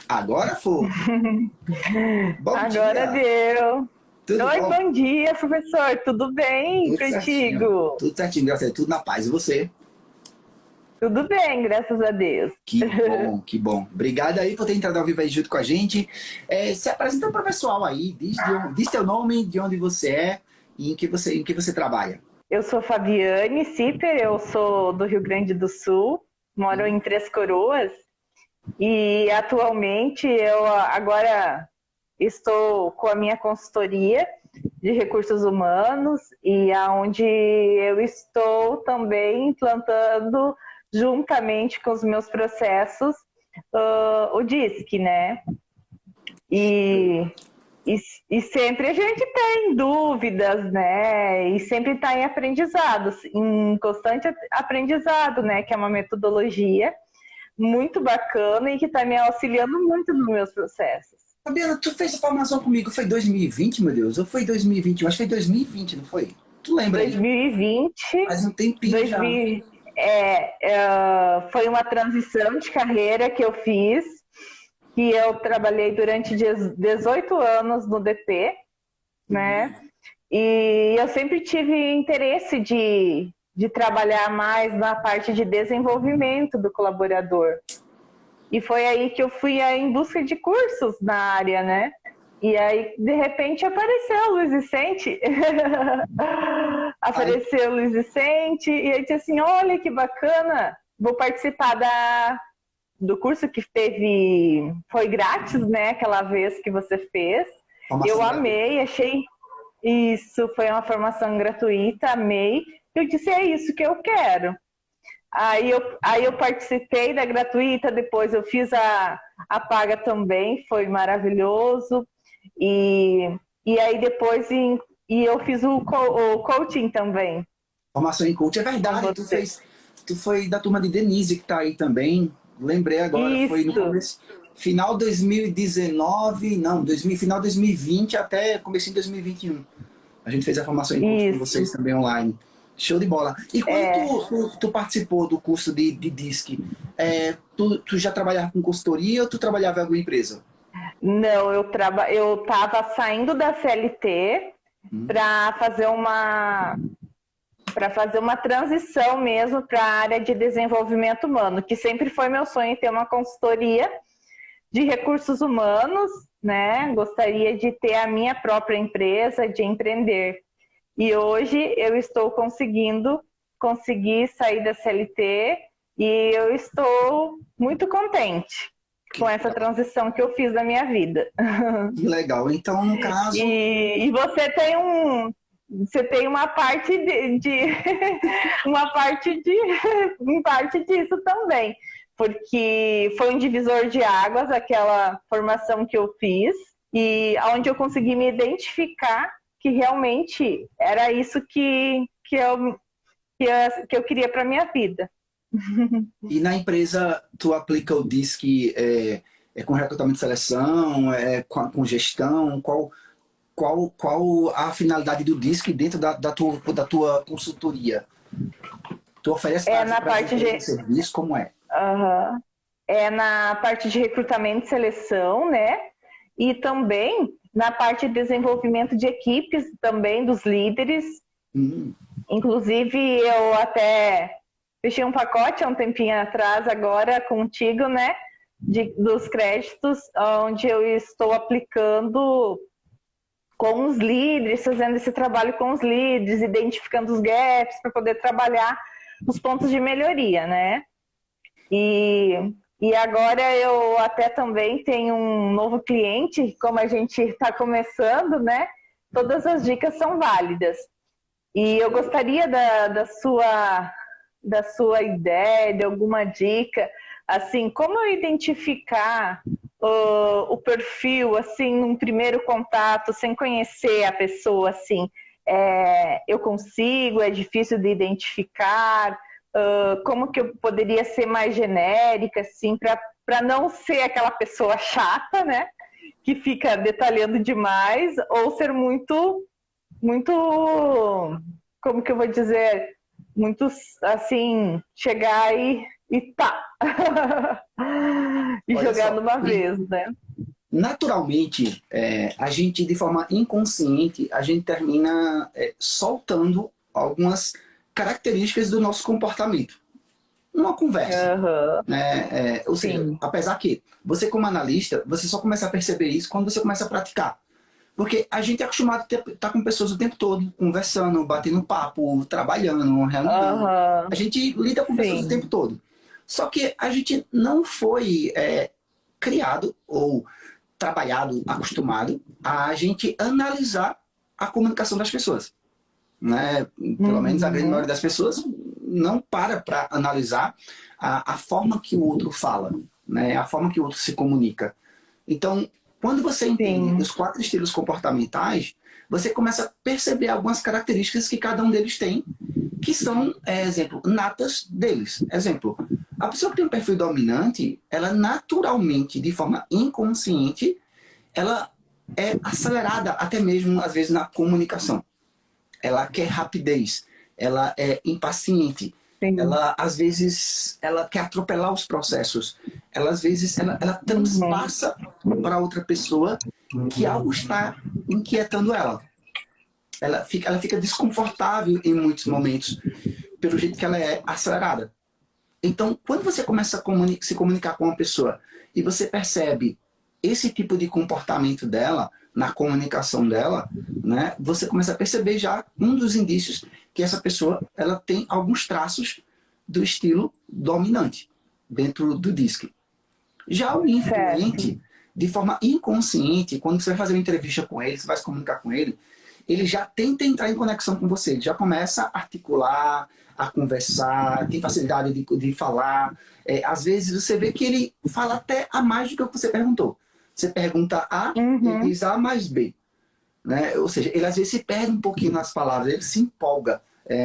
Agora foi. Bom Agora dia. deu. Tudo Oi, bom? bom dia, professor. Tudo bem Tudo certinho. contigo? Tudo certinho, graças a Deus. Tudo na paz. E você? Tudo bem, graças a Deus. Que bom, que bom. Obrigado aí por ter entrado ao vivo aí junto com a gente. Se apresenta para o pessoal aí. Diz teu nome, de onde você é e em que você trabalha. Eu sou Fabiane Ciper, eu sou do Rio Grande do Sul, moro em Três Coroas e atualmente eu agora estou com a minha consultoria de recursos humanos e aonde eu estou também implantando juntamente com os meus processos o DISC, né? E, e sempre a gente tem dúvidas, né? E sempre está em aprendizado, em constante aprendizado, né? Que é uma metodologia muito bacana e que está me auxiliando muito nos meus processos. Fabiana, tu fez a formação comigo, foi 2020, meu Deus? Ou foi 2021? Acho que foi 2020, não foi? Tu lembra aí? 2020, Faz um tempinho já. 2000, foi uma transição de carreira que eu fiz, que eu trabalhei durante 18 anos no DP, né? E eu sempre tive interesse de trabalhar mais na parte de desenvolvimento do colaborador. E foi aí que eu fui em busca de cursos na área, né? E aí, de repente, apareceu o Luiz Vicente. Apareceu o Luiz Vicente e eu disse assim, olha que bacana, vou participar do curso que teve, foi grátis, né? Aquela vez que você fez. Eu Formação gratuita. amei, achei isso, foi uma formação gratuita, amei. Eu disse, é isso que eu quero. Aí eu participei da gratuita, depois eu fiz a paga também, foi maravilhoso. E aí depois eu fiz o coaching também Formação em coach, é com verdade. você. Tu foi da turma de Denise que tá aí também. Lembrei agora, foi no Isso, começo, final 2019, não, final 2020 até começo em 2021. A gente fez a formação em coach com isso. vocês também online. Show de bola. E quando É, tu participou do curso de DISC, tu já trabalhava com consultoria ou tu trabalhava em alguma empresa? não, eu estava saindo da CLT Hum, para fazer uma transição mesmo para a área de desenvolvimento humano, que sempre foi meu sonho ter uma consultoria de recursos humanos, né? Gostaria de ter a minha própria empresa, de empreender. E hoje eu estou conseguir sair da CLT e eu estou muito contente que com essa legal. transição que eu fiz na minha vida. Que legal. Então, no caso, E você tem uma parte uma parte disso também, porque foi um divisor de águas aquela formação que eu fiz e onde eu consegui me identificar que realmente era isso que eu queria para minha vida. e na empresa tu aplica o DISC com recrutamento e seleção, com gestão, qual a finalidade do DISC dentro da tua consultoria? Tu oferece É para na as parte empresas de de serviço, como é? Uhum. É na parte de recrutamento e seleção, né? E também na parte de desenvolvimento de equipes também dos líderes. Hum, Inclusive, eu até fechei um pacote há um tempinho atrás agora contigo, né? Dos créditos, onde eu estou aplicando com os líderes, fazendo esse trabalho com os líderes, identificando os gaps para poder trabalhar os pontos de melhoria, né? E agora eu até também tenho um novo cliente, como a gente está começando, né? Todas as dicas são válidas. E eu gostaria da sua ideia, de alguma dica, assim, como eu identificar o perfil, assim, num primeiro contato, sem conhecer a pessoa, assim, eu consigo, é difícil de identificar, como que eu poderia ser mais genérica, assim, para não ser aquela pessoa chata, né, que fica detalhando demais, ou ser muito, muito, como que eu vou dizer, muito, assim, chegar e tá. E Olha jogar só, numa vez, né? naturalmente, a gente, de forma inconsciente, a gente termina soltando algumas características do nosso comportamento. Uma conversa. Aham, Né? Ou seja, sim. apesar que você como analista, você só começa a perceber isso quando você começa a praticar. Porque a gente é acostumado a estar com pessoas o tempo todo, conversando, batendo papo, trabalhando, reunião. A Aham, gente lida com pessoas o tempo sim. todo. Só que a gente não foi criado ou trabalhado, acostumado a gente analisar a comunicação das pessoas. Né? Pelo menos a grande maioria Uhum, das pessoas não para analisar a forma que o outro fala, né? A forma que o outro se comunica. Então, quando você entende sim. os 4 estilos comportamentais, você começa a perceber algumas características que cada um deles tem, que são, exemplo, natas deles. Exemplo, a pessoa que tem um perfil dominante, ela naturalmente, de forma inconsciente, ela é acelerada até mesmo, às vezes, na comunicação. Ela quer rapidez, ela é impaciente, Sim. ela às vezes ela quer atropelar os processos, ela às vezes ela Uhum. transpassa para outra pessoa que algo está inquietando ela. Ela fica desconfortável em muitos momentos pelo jeito que ela é acelerada. Então, quando você começa a se comunicar com uma pessoa e você percebe esse tipo de comportamento dela, na comunicação dela, né, você começa a perceber já um dos indícios que essa pessoa ela tem alguns traços do estilo dominante dentro do DISC. Já o Certo. influente, de forma inconsciente, quando você vai fazer uma entrevista com ele, você vai se comunicar com ele já tenta entrar em conexão com você, ele já começa a articular, a conversar, tem facilidade de falar. Às vezes você vê que ele fala até a mais do que o que você perguntou. Você pergunta A, ele Uhum. diz A mais B. Né? Ou seja, ele às vezes se perde um pouquinho nas palavras, ele se empolga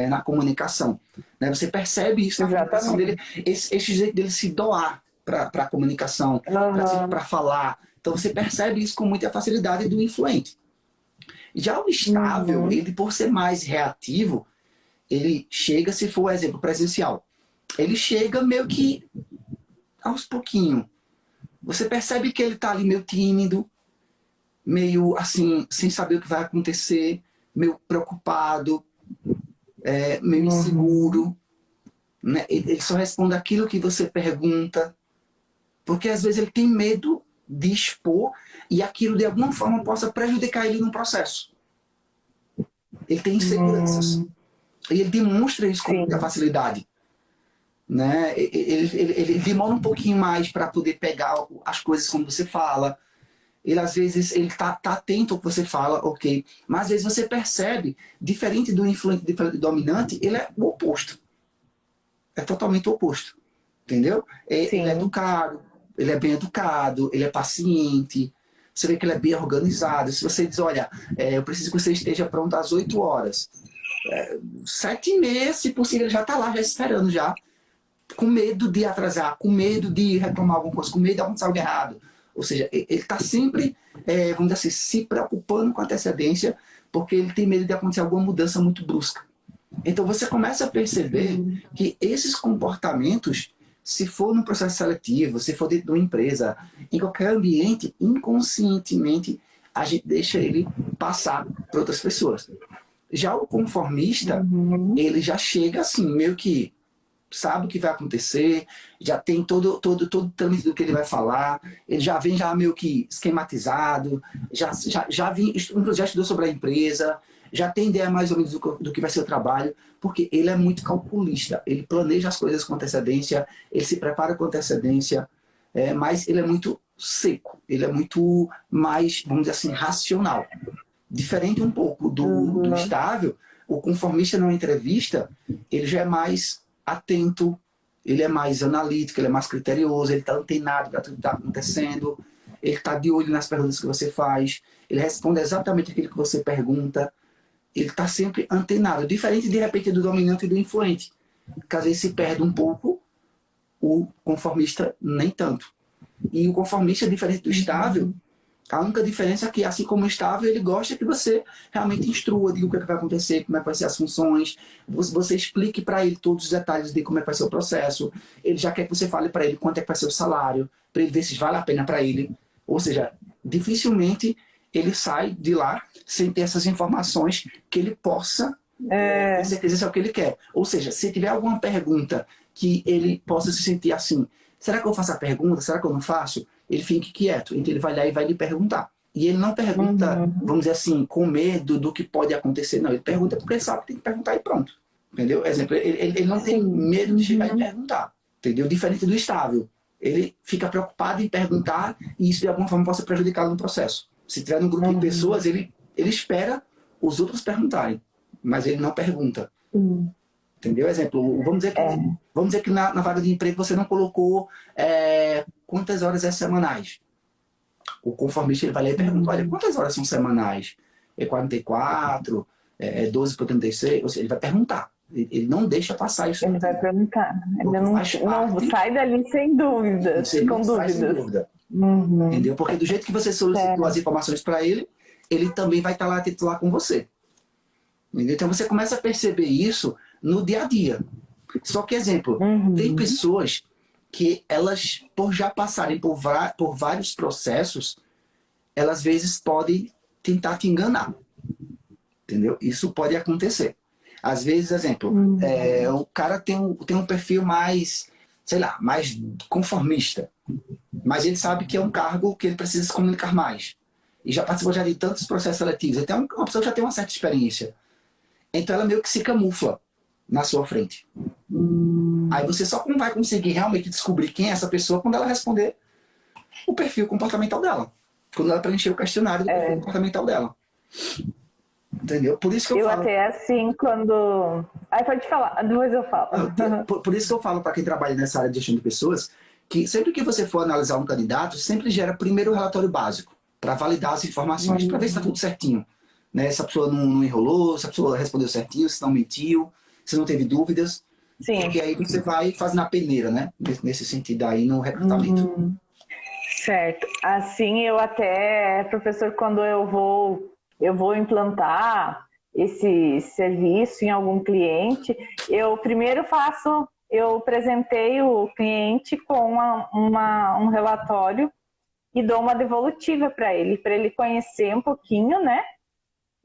na comunicação. Né? Você percebe isso na comunicação dele, Exatamente. esse jeito dele se doar para a comunicação, para Aham. falar. Então você percebe isso com muita facilidade do influente. Já o estável, Uhum. ele por ser mais reativo, ele chega, se for exemplo presencial, ele chega meio que aos pouquinhos. Você percebe que ele está ali meio tímido, meio assim, sem saber o que vai acontecer, meio preocupado, meio Uhum. inseguro. Né? Ele só responde aquilo que você pergunta, porque às vezes ele tem medo de expor e aquilo de alguma forma possa prejudicar ele no processo. Ele tem inseguranças. Uhum. E ele demonstra isso com muita Sim. facilidade. Né? Ele demora um pouquinho mais para poder pegar as coisas quando você fala. Ele às vezes ele tá atento ao que você fala, ok. Mas às vezes você percebe, diferente do influente, diferente do dominante, ele é o oposto. É totalmente o oposto. Entendeu? Ele é Sim. educado, ele é bem educado, ele é paciente. Você vê que ele é bem organizado. Se você diz, olha, eu preciso que você esteja pronto às 8 horas. 7h30, se possível, ele já está lá, já esperando já com medo de atrasar, com medo de reclamar alguma coisa, com medo de acontecer algo errado. Ou seja, ele está sempre, vamos dizer assim, se preocupando com antecedência, porque ele tem medo de acontecer alguma mudança muito brusca. Então você começa a perceber Sim. que esses comportamentos, se for no processo seletivo, se for dentro de uma empresa, em qualquer ambiente, inconscientemente, a gente deixa ele passar para outras pessoas. Já o conformista, Uhum. ele já chega assim, meio que sabe o que vai acontecer, já tem todo o trâmite do que ele vai falar, ele já vem já meio que esquematizado, já estudou sobre a empresa, já tem ideia mais ou menos do que vai ser o trabalho, porque ele é muito calculista, ele planeja as coisas com antecedência, ele se prepara com antecedência, mas ele é muito seco, ele é muito mais, vamos dizer assim, racional. Diferente um pouco do Uhum. estável, o conformista numa entrevista, ele já é mais atento, ele é mais analítico, ele é mais criterioso, ele está antenado para tudo que está acontecendo, ele está de olho nas perguntas que você faz, ele responde exatamente aquilo que você pergunta, ele está sempre antenado, diferente de repente do dominante e do influente, que às vezes se perde um pouco, o conformista nem tanto. E o conformista, diferente do estável, Uhum. a única diferença é que, assim como o estável, ele gosta que você realmente instrua, diga o que, é que vai acontecer, como é que vai ser as funções, você explique para ele todos os detalhes de como é que vai ser o processo, ele já quer que você fale para ele quanto é que vai ser o salário, para ele ver se vale a pena para ele. Ou seja, dificilmente ele sai de lá sem ter essas informações que ele possa ter certeza se é o que ele quer. Ou seja, se tiver alguma pergunta que ele possa se sentir assim, será que eu faço a pergunta? Será que eu não faço? Ele fique quieto. Então ele vai lá e vai lhe perguntar. E ele não pergunta, vamos dizer assim, com medo do que pode acontecer. Não, ele pergunta porque ele sabe que tem que perguntar e pronto. Entendeu? Exemplo, ele não tem medo de chegar e perguntar. Entendeu? Diferente do estável. Ele fica preocupado em perguntar e isso de alguma forma possa prejudicá-lo no processo. Se tiver um grupo de pessoas, ele espera os outros perguntarem, mas ele não pergunta. Entendeu? Exemplo, vamos dizer que na vaga de emprego você não colocou quantas horas é semanais. O conformista ele vai lá e pergunta, olha, quantas horas são semanais? É 44? É 12 por 36? Ou seja, ele vai perguntar. Ele não deixa passar isso. Ele vai perguntar. Ele não sai dali sem dúvidas. Com dúvidas. Sem dúvida. Entendeu? Porque do jeito que você solicitou as informações para ele, ele também vai estar lá titular com você. Entendeu? Então você começa a perceber isso no dia a dia. Só que, exemplo, tem pessoas que elas, por já passarem por vários processos, elas às vezes podem tentar te enganar. Entendeu? Isso pode acontecer. Às vezes, exemplo, o cara tem um perfil mais, sei lá, mais conformista. Mas ele sabe que é um cargo que ele precisa se comunicar mais. E já participou já de tantos processos seletivos. Até uma pessoa que já tem uma certa experiência. Então ela meio que se camufla na sua frente. Aí você só não vai conseguir realmente descobrir quem é essa pessoa quando ela responder o perfil comportamental dela. Quando ela preencher o questionário do perfil comportamental dela. Entendeu? Por isso que eu falo... até assim, quando... Aí pode falar, depois eu falo. Por isso que eu falo para quem trabalha nessa área de gestão de pessoas, que sempre que você for analisar um candidato, sempre gera primeiro o relatório básico, para validar as informações, para ver se está tudo certinho. Né? Se a pessoa não enrolou, se a pessoa respondeu certinho, se não mentiu, se não teve dúvidas. Sim. Porque aí você vai fazendo a peneira, né? Nesse sentido aí, no recrutamento. Certo. Assim, eu até, professor, quando eu vou implantar esse serviço em algum cliente, eu primeiro eu apresentei o cliente com um relatório e dou uma devolutiva para ele conhecer um pouquinho, né?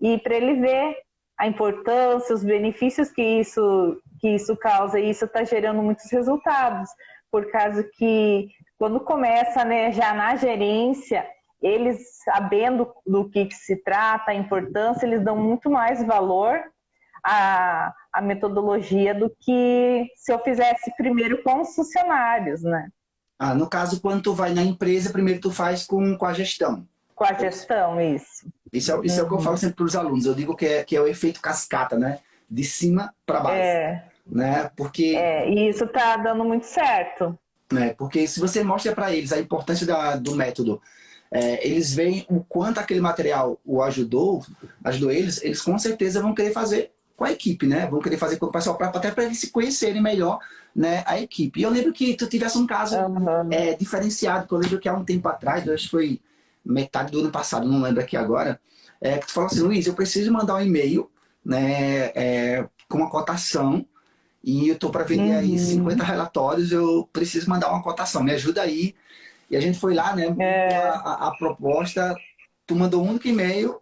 E para ele ver a importância, os benefícios que isso causa, e isso está gerando muitos resultados, por causa que quando começa, né, já na gerência, eles sabendo do que se trata, a importância, eles dão muito mais valor à metodologia do que se eu fizesse primeiro com os funcionários, né? No caso, quando tu vai na empresa, primeiro tu faz com a gestão. Com a gestão, isso. Isso é o que eu falo sempre para os alunos. Eu digo que é o efeito cascata, né? De cima para baixo. Né? Porque, e isso está dando muito certo. Né? Porque se você mostra para eles a importância do método, eles veem o quanto aquele material o ajudou eles com certeza vão querer fazer com a equipe, né? Vão querer fazer com o pessoal, até para eles se conhecerem melhor, né, a equipe. E eu lembro que tu tivesse um caso diferenciado, que eu lembro que há um tempo atrás, acho que foi metade do ano passado, não lembro aqui agora, que tu falou assim, Luiz, eu preciso mandar um e-mail, né, com uma cotação, e eu estou para vender aí 50 relatórios, eu preciso mandar uma cotação, me ajuda aí. E a gente foi lá, né, a proposta, tu mandou um único e-mail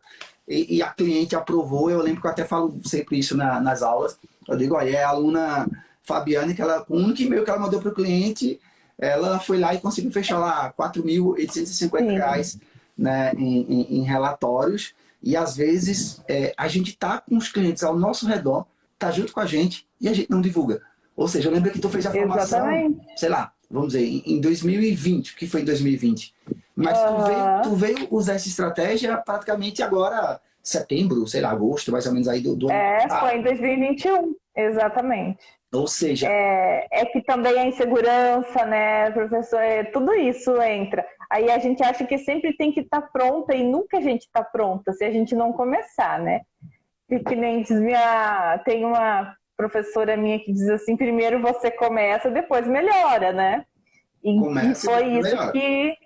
e a cliente aprovou. Eu lembro que eu até falo sempre isso nas aulas. Eu digo, olha, é a aluna Fabiane, que ela, com o único e-mail que ela mandou para o cliente, ela foi lá e conseguiu fechar lá R$4.850, né, em relatórios. E às vezes a gente está com os clientes ao nosso redor, tá junto com a gente e a gente não divulga. Ou seja, eu lembro que tu fez a formação, sei lá, vamos dizer, em 2020, que foi em 2020. Mas tu veio usar essa estratégia praticamente agora, setembro, sei lá, agosto, mais ou menos aí do ano. Foi em 2021, exatamente. Ou seja... É que também a insegurança, né, professor, tudo isso entra. Aí a gente acha que sempre tem que estar pronta e nunca a gente está pronta se a gente não começar, né? E que nem diz tem uma professora minha que diz assim, primeiro você começa, depois melhora, né? E foi isso melhora. Que...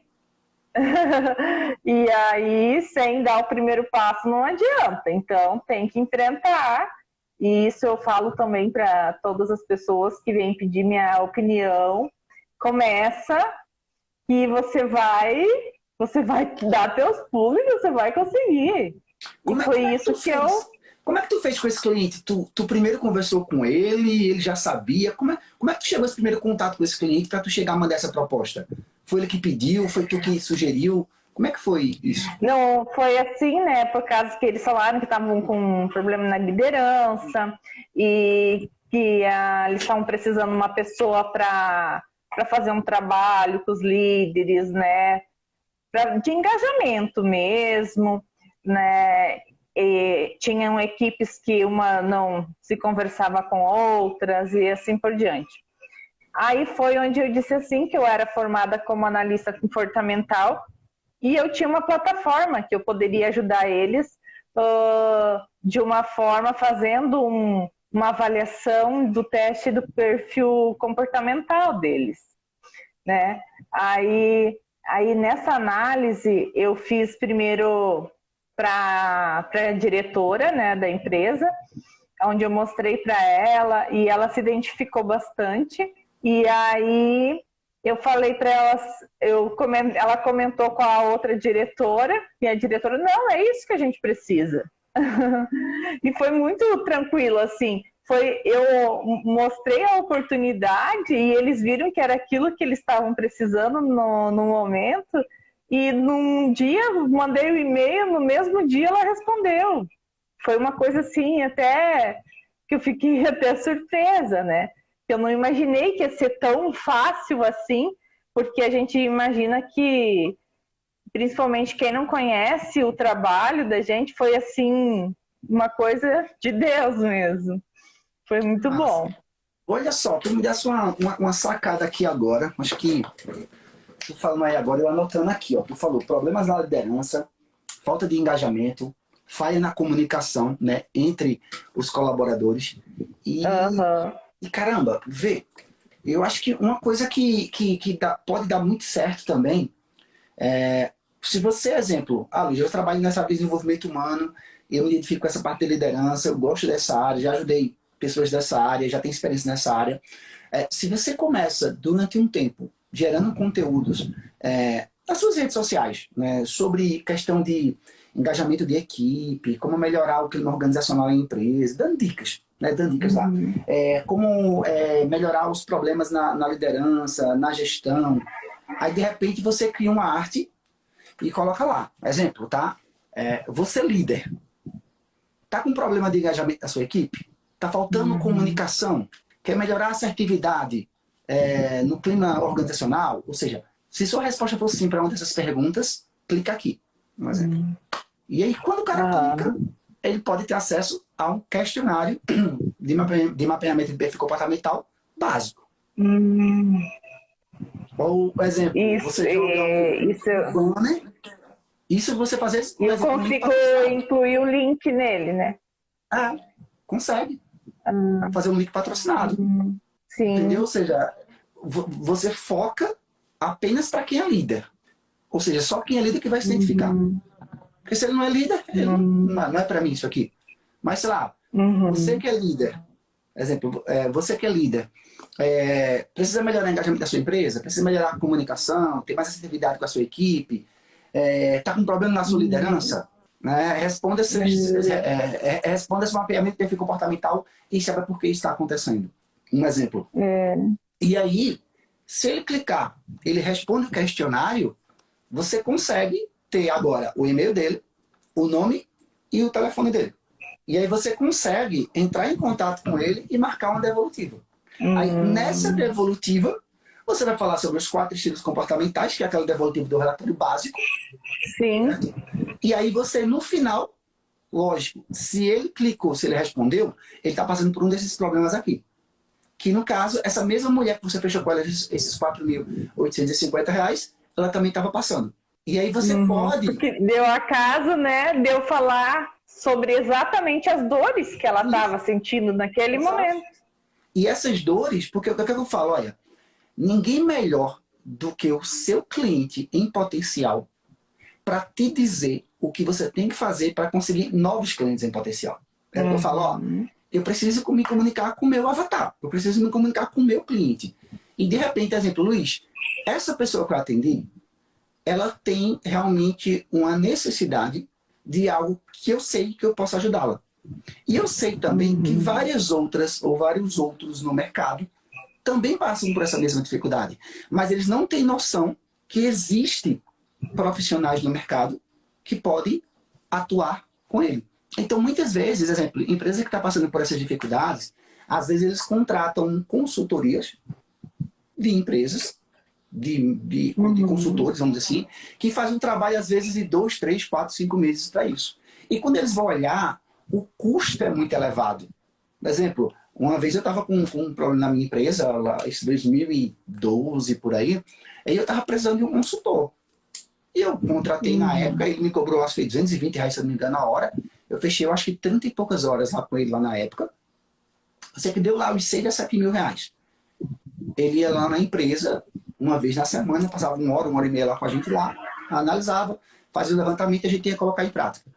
E aí, sem dar o primeiro passo, não adianta. Então, tem que enfrentar. E isso eu falo também para todas as pessoas que vêm pedir minha opinião. Começa, que você vai dar teus pulos e você vai conseguir. E foi isso que eu... Como é que tu fez com esse cliente? Tu primeiro conversou com ele já sabia? Como é que tu chegou a esse primeiro contato com esse cliente para tu chegar a mandar essa proposta? Foi ele que pediu? Foi tu que sugeriu? Como é que foi isso? Não, foi assim, né? Por causa que eles falaram que estavam com um problema na liderança e que eles estavam precisando de uma pessoa para fazer um trabalho com os líderes, né? De engajamento mesmo, né? E tinham equipes que uma não se conversava com outras e assim por diante. Aí foi onde eu disse assim que eu era formada como analista comportamental e eu tinha uma plataforma que eu poderia ajudar eles de uma forma fazendo uma avaliação do teste do perfil comportamental deles, né? Aí nessa análise eu fiz primeiro para a diretora, né, da empresa, onde eu mostrei para ela e ela se identificou bastante. E aí eu falei para ela, ela comentou com a outra diretora e a diretora, não, é isso que a gente precisa. E foi muito tranquilo, assim. Eu mostrei a oportunidade e eles viram que era aquilo que eles estavam precisando no momento. E num dia, mandei o e-mail, no mesmo dia ela respondeu. Foi uma coisa assim, até que eu fiquei até surpresa, né? Eu não imaginei que ia ser tão fácil assim, porque a gente imagina que, principalmente quem não conhece o trabalho da gente, foi assim, uma coisa de Deus mesmo. Foi muito bom. Olha só, tu me desse uma sacada aqui agora, acho que tu falando aí agora, eu anotando aqui, ó. Tu falou problemas na liderança, falta de engajamento, falha na comunicação, né, entre os colaboradores. E caramba, vê, eu acho que uma coisa que pode dar muito certo também se você, exemplo, Luiz, eu trabalho nessa área de desenvolvimento humano, eu me identifico com essa parte de liderança, eu gosto dessa área, já ajudei pessoas dessa área, já tenho experiência nessa área. Se você começa, durante um tempo, gerando conteúdos nas suas redes sociais, né, sobre questão de engajamento de equipe, como melhorar o clima organizacional em empresa, dando dicas, né, lá. Como melhorar os problemas na liderança, na gestão. Aí, de repente, você cria uma arte e coloca lá. Exemplo, tá? Você líder. Tá com problema de engajamento da sua equipe? Tá faltando comunicação? Quer melhorar a assertividade no clima organizacional? Ou seja, se sua resposta for sim para uma dessas perguntas, clica aqui, um exemplo. E aí, quando o cara clica, ele pode ter acesso a um questionário de mapeamento de perfil comportamental básico. Ou, exemplo, você joga banner, isso você fazer... Eu consigo incluir o link nele, né? Consegue. Fazer um link patrocinado. Sim. Entendeu? Ou seja, você foca apenas para quem é líder. Ou seja, só quem é líder que vai se identificar. Porque se ele não é líder, ele não é para mim isso aqui. Mas, sei lá, você que é líder, exemplo, você que é líder, precisa melhorar o engajamento da sua empresa, precisa melhorar a comunicação, ter mais assertividade com a sua equipe, está com problema na sua liderança, né? Responda esse mapeamento de perfil comportamental e saiba por que isso está acontecendo. Um exemplo. E aí, se ele clicar, ele responde o questionário, você consegue ter agora o e-mail dele, o nome e o telefone dele. E aí você consegue entrar em contato com ele e marcar uma devolutiva. Aí, nessa devolutiva, você vai falar sobre os 4 estilos comportamentais, que é aquela devolutiva do relatório básico. Sim. Certo? E aí você, no final, lógico, se ele clicou, se ele respondeu, ele está passando por um desses problemas aqui. Que, no caso, essa mesma mulher que você fechou com ela esses R$4.850, ela também estava passando. E aí você pode... Porque deu acaso, né? Deu falar sobre exatamente as dores que ela estava sentindo naquele momento. E essas dores, porque o que eu falo, olha, ninguém melhor do que o seu cliente em potencial para te dizer o que você tem que fazer para conseguir novos clientes em potencial. Eu falo, eu preciso me comunicar com o meu avatar, eu preciso me comunicar com o meu cliente. E de repente, exemplo, Luiz, essa pessoa que eu atendi, ela tem realmente uma necessidade de algo que eu sei que eu posso ajudá-la. E eu sei também que várias outras ou vários outros no mercado também passam por essa mesma dificuldade. Mas eles não têm noção que existem profissionais no mercado que podem atuar com ele. Então, muitas vezes, exemplo, empresa que está passando por essas dificuldades, às vezes eles contratam consultorias de empresas, de consultores, vamos dizer assim, que fazem um trabalho, às vezes, de 2, 3, 4, 5 meses para isso. E quando eles vão olhar, o custo é muito elevado. Por exemplo, uma vez eu estava com um problema na minha empresa, lá, em 2012, por aí eu estava precisando de um consultor. E eu contratei na época, ele me cobrou, acho que R$220, se eu não me engano, a hora. Eu fechei, eu acho que 30 e poucas horas lá com ele, lá na época. Você que deu lá uns 6 a 7 mil reais. Ele ia lá na empresa, uma vez na semana, passava 1 hora e meia lá com a gente lá, analisava, fazia o levantamento e a gente ia colocar em prática.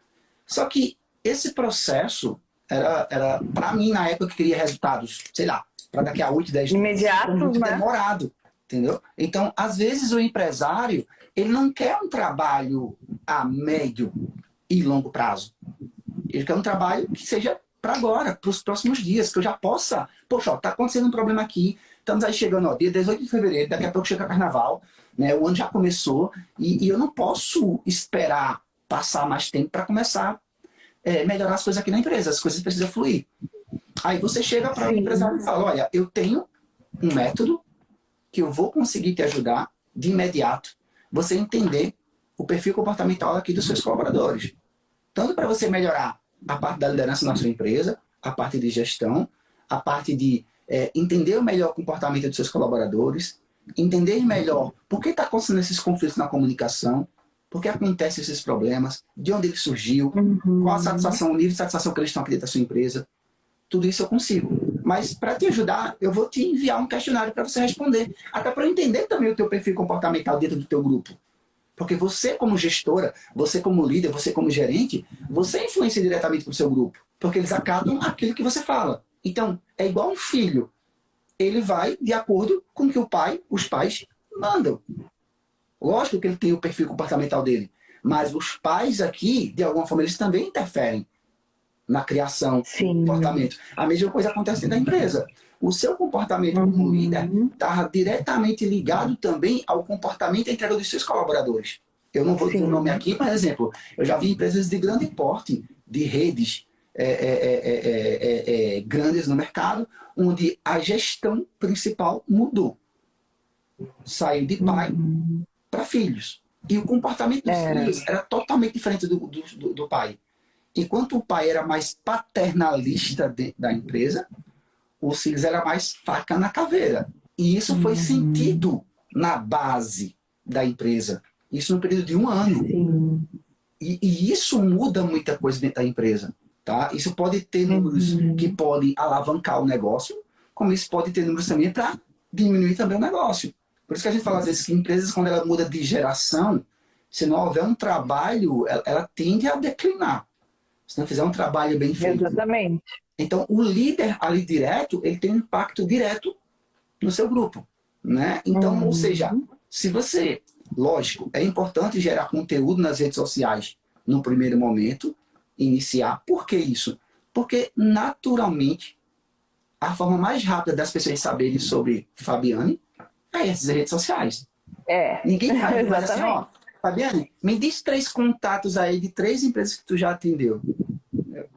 Só que esse processo era para mim, na época, que queria resultados, sei lá, para daqui a 8, 10 dias. Imediatos, muito né? demorado, entendeu? Então, às vezes, o empresário, ele não quer um trabalho a médio e longo prazo. Ele quer um trabalho que seja para agora, para os próximos dias, que eu já possa... Poxa, ó, tá acontecendo um problema aqui, estamos aí chegando, ó, dia 18 de fevereiro, daqui a pouco chega Carnaval, né? O ano já começou, e eu não posso esperar passar mais tempo para começar a melhorar as coisas aqui na empresa, as coisas precisam fluir. Aí você chega para o empresário e fala, olha, eu tenho um método que eu vou conseguir te ajudar de imediato, você entender o perfil comportamental aqui dos seus colaboradores. Tanto para você melhorar a parte da liderança na sua empresa, a parte de gestão, a parte de entender o melhor comportamento dos seus colaboradores, entender melhor por que está acontecendo esses conflitos na comunicação, por que acontecem esses problemas, de onde ele surgiu, qual a satisfação, o nível de satisfação que eles estão aqui dentro da sua empresa. Tudo isso eu consigo. Mas para te ajudar, eu vou te enviar um questionário para você responder. Até para eu entender também o teu perfil comportamental dentro do teu grupo. Porque você como gestora, você como líder, você como gerente, você influencia diretamente para o seu grupo. Porque eles acatam aquilo que você fala. Então, é igual um filho. Ele vai de acordo com o que os pais mandam. Lógico que ele tem o perfil comportamental dele. Mas os pais aqui, de alguma forma, eles também interferem na criação do comportamento. A mesma coisa acontece dentro da empresa. O seu comportamento como líder está diretamente ligado também ao comportamento e entrega dos seus colaboradores. Eu não vou dizer o nome aqui, mas, exemplo, eu já vi empresas de grande porte, de redes grandes no mercado, onde a gestão principal mudou. Saiu de pai para filhos. E o comportamento dos filhos era totalmente diferente do pai. Enquanto o pai era mais paternalista da empresa, os filhos eram mais faca na caveira. E isso foi sentido na base da empresa. Isso no período de 1 ano. E isso muda muita coisa dentro da empresa. Tá? Isso pode ter números que podem alavancar o negócio, como isso pode ter números também para diminuir também o negócio. Por isso que a gente fala às vezes que empresas, quando ela muda de geração, se não houver um trabalho, ela tende a declinar. Se não fizer um trabalho bem feito. Exatamente. Então, o líder ali direto, ele tem um impacto direto no seu grupo. Né? Então, ou seja, se você... Lógico, é importante gerar conteúdo nas redes sociais no primeiro momento, iniciar. Por que isso? Porque, naturalmente, a forma mais rápida das pessoas saberem sobre Fabiane é essas redes sociais. Ninguém faz assim, ó, Fabiane, me diz 3 contatos aí de 3 empresas que tu já atendeu.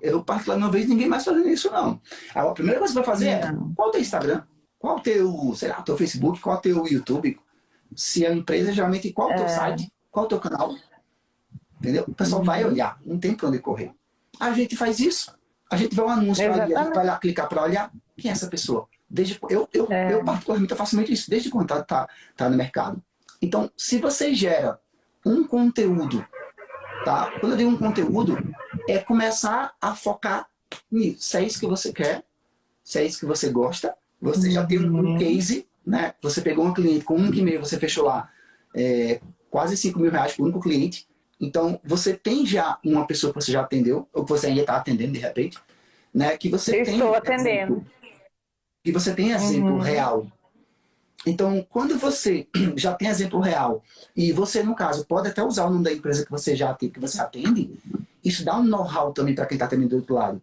Eu, particularmente, não vejo ninguém mais fazendo isso, não. A primeira coisa que você vai fazer é, qual é o teu Instagram? Qual é o teu, sei lá, teu Facebook? Qual é o teu YouTube? Se é uma empresa, geralmente, qual é o teu site? Qual é o teu canal? Entendeu? O pessoal vai olhar, não tem para onde correr. A gente faz isso. A gente vê um anúncio ali, a gente vai lá clicar para olhar quem é essa pessoa. Eu particularmente, eu faço muito isso, desde quando tá no mercado. Então, se você gera um conteúdo, tá? Quando eu digo um conteúdo, é começar a focar nisso. Se é isso que você quer, se é isso que você gosta, você já tem um case, né? Você pegou um cliente com 1,5, você fechou lá quase 5 mil reais por único cliente. Então, você tem já uma pessoa que você já atendeu, ou que você ainda está atendendo de repente, né? Que você estou atendendo. Que você tem exemplo real. Então, quando você já tem exemplo real, e você, no caso, pode até usar o nome da empresa que você já tem, que você atende, isso dá um know-how também para quem está atendendo do outro lado.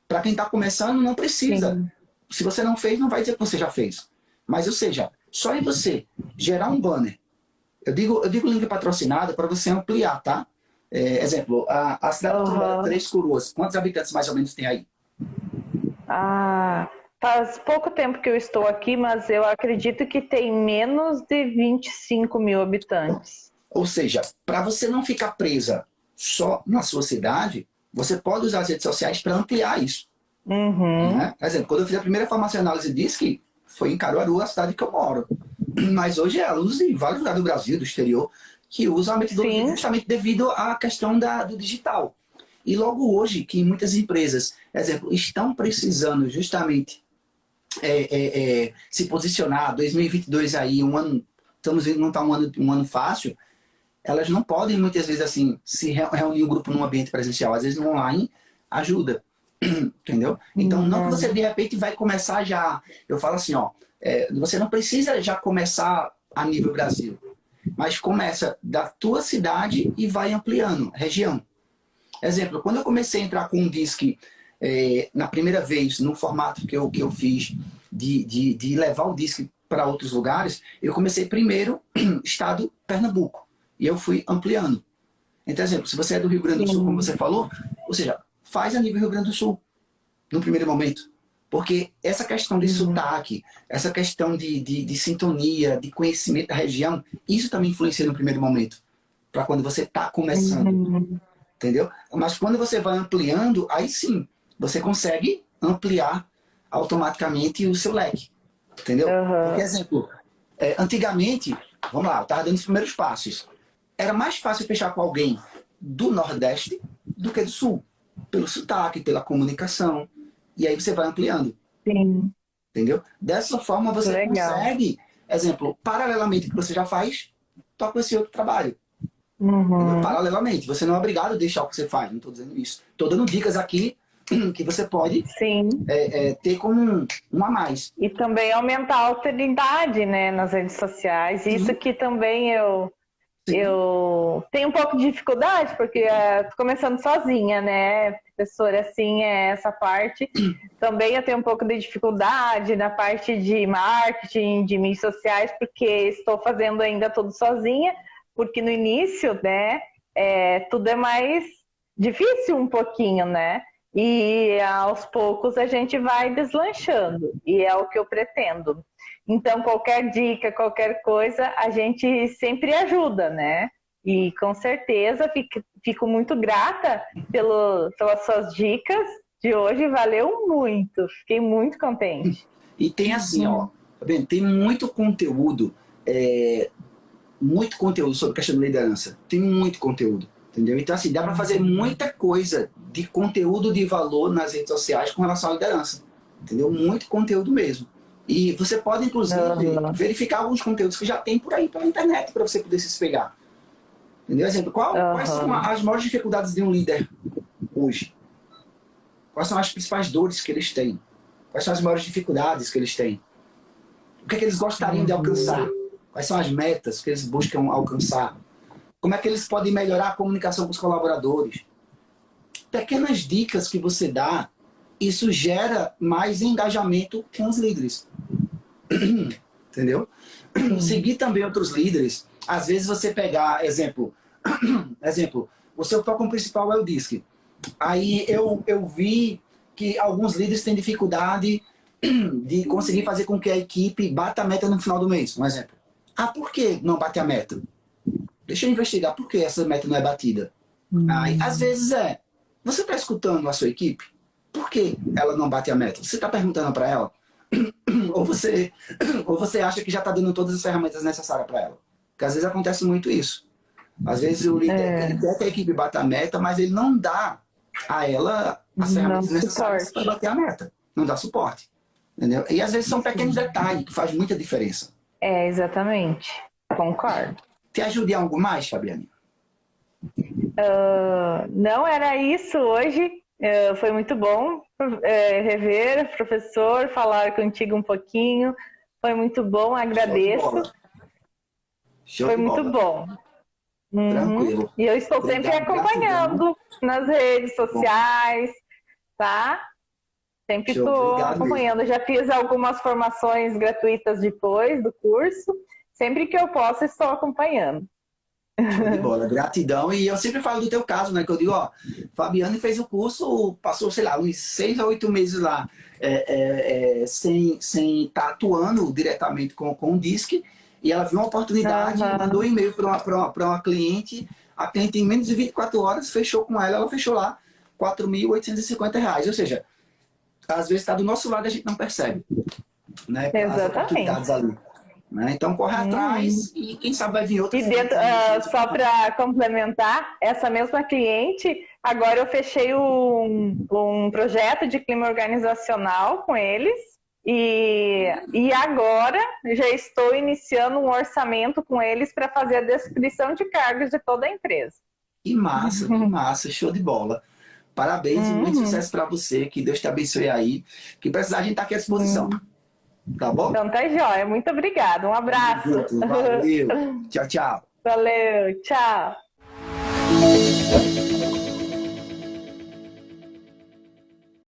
Para quem está começando, não precisa. Sim. Se você não fez, não vai dizer que você já fez. Mas, ou seja, só em você gerar um banner, eu digo link patrocinado para você ampliar, tá? Exemplo, a cidade de Três Coroas, quantos habitantes mais ou menos tem aí? Faz pouco tempo que eu estou aqui, mas eu acredito que tem menos de 25 mil habitantes. Ou seja, para você não ficar presa só na sua cidade, você pode usar as redes sociais para ampliar isso. Né? Por exemplo, quando eu fiz a primeira farmácia análise DISC, foi em Caruaru, a cidade que eu moro. Mas hoje é alunos de vários lugares do Brasil, do exterior, que usam a metodologia justamente devido à questão do digital. E logo hoje, que muitas empresas, exemplo, estão precisando justamente se posicionar, 2022 aí, um ano, estamos vendo, não está um ano fácil, elas não podem muitas vezes assim se reunir um grupo num ambiente presencial, às vezes no online ajuda, entendeu? Então não que você de repente vai começar já, eu falo assim, ó, você não precisa já começar a nível Brasil, mas começa da tua cidade e vai ampliando, região. Exemplo, quando eu comecei a entrar com um DISC na primeira vez, no formato que eu fiz de levar o DISC para outros lugares, eu comecei primeiro estado Pernambuco, e eu fui ampliando. Então, exemplo, se você é do Rio Grande do Sul, como você falou, ou seja, faz a nível Rio Grande do Sul, no primeiro momento. Porque essa questão de sotaque, essa questão de sintonia, de conhecimento da região, isso também influencia no primeiro momento, para quando você está começando. Entendeu? Mas quando você vai ampliando, aí sim, você consegue ampliar automaticamente o seu leque. Entendeu? Por exemplo, antigamente, vamos lá, eu estava dando os primeiros passos. Era mais fácil fechar com alguém do Nordeste do que do Sul. Pelo sotaque, pela comunicação. E aí você vai ampliando. Sim. Entendeu? Dessa forma você consegue, exemplo, paralelamente ao que você já faz, toca esse outro trabalho. Paralelamente. Você não é obrigado a deixar o que você faz. Não estou dizendo isso. Estou dando dicas aqui que você pode ter como um a mais. E também aumentar a autoridade, né, nas redes sociais. Isso que também eu tenho um pouco de dificuldade, porque estou começando sozinha, né, professora, assim, essa parte. Também eu tenho um pouco de dificuldade na parte de marketing, de mídias sociais, porque estou fazendo ainda tudo sozinha, porque no início, né, tudo é mais difícil um pouquinho, né, e aos poucos a gente vai deslanchando, e é o que eu pretendo. Então, qualquer dica, qualquer coisa, a gente sempre ajuda, né? E com certeza fico muito grata pelas suas dicas de hoje, valeu muito, fiquei muito contente. E tem assim, ó, tá vendo? Tem muito conteúdo sobre questão de liderança. Tem muito conteúdo, entendeu? Então, assim, dá para fazer muita coisa de conteúdo de valor nas redes sociais com relação à liderança, entendeu? Muito conteúdo mesmo. E você pode, inclusive, verificar alguns conteúdos que já tem por aí pela internet para você poder se espelhar. Entendeu? Exemplo, quais são as maiores dificuldades de um líder hoje? Quais são as principais dores que eles têm? Quais são as maiores dificuldades que eles têm? O que é que eles gostariam de alcançar? Quais são as metas que eles buscam alcançar? Como é que eles podem melhorar a comunicação com os colaboradores? Pequenas dicas que você dá, isso gera mais engajamento com os líderes. Entendeu? Seguir também outros líderes. Às vezes você pegar, exemplo, o seu foco principal é o DISC. Aí eu vi que alguns líderes têm dificuldade de conseguir fazer com que a equipe bata a meta no final do mês, um exemplo. Por que não bate a meta? Deixa eu investigar por que essa meta não é batida. Aí, às vezes você está escutando a sua equipe? Por que ela não bate a meta? Você está perguntando para ela? ou você acha que já está dando todas as ferramentas necessárias para ela? Porque às vezes acontece muito isso. Às vezes o líder ele quer que a equipe bata a meta, mas ele não dá a ela as ferramentas necessárias para bater a meta. Não dá suporte. Entendeu? E às vezes são pequenos detalhes que fazem muita diferença. Exatamente. Concordo. Te ajude em algo mais, Fabiane? Não era isso hoje. Foi muito bom rever, professor, falar contigo um pouquinho Foi muito bom, Show de agradeço. bola. Show Foi de muito bola. bom. Tranquilo. E eu estou sempre Obrigado, gratidão. acompanhando nas redes Bom, sociais, tá? Sempre show, estou obrigado mesmo. acompanhando. Já fiz algumas formações gratuitas depois do curso. Sempre que eu posso, estou acompanhando. Show de bola, gratidão. E eu sempre falo do teu caso, né? Que eu digo, ó, Fabiane fez o curso, passou, sei lá, uns 6 a 8 meses lá, sem estar atuando diretamente com o DISC, e ela viu uma oportunidade, mandou um e-mail para uma cliente, a cliente em menos de 24 horas fechou com ela fechou lá R$ 4.850. Ou seja, às vezes está do nosso lado e a gente não percebe, né? As oportunidades Exatamente. ali. Né? Então corre atrás e quem sabe vai vir outras. E dentro, só para complementar, essa mesma cliente, agora eu fechei um projeto de clima organizacional com eles e agora já estou iniciando um orçamento com eles para fazer a descrição de cargos de toda a empresa. Que massa, show de bola. Parabéns e muito sucesso para você, que Deus te abençoe aí. Que precisar, a gente está aqui à disposição. Tá bom? Então tá jóia, muito obrigada, um abraço. Valeu, tchau, tchau. Valeu, tchau.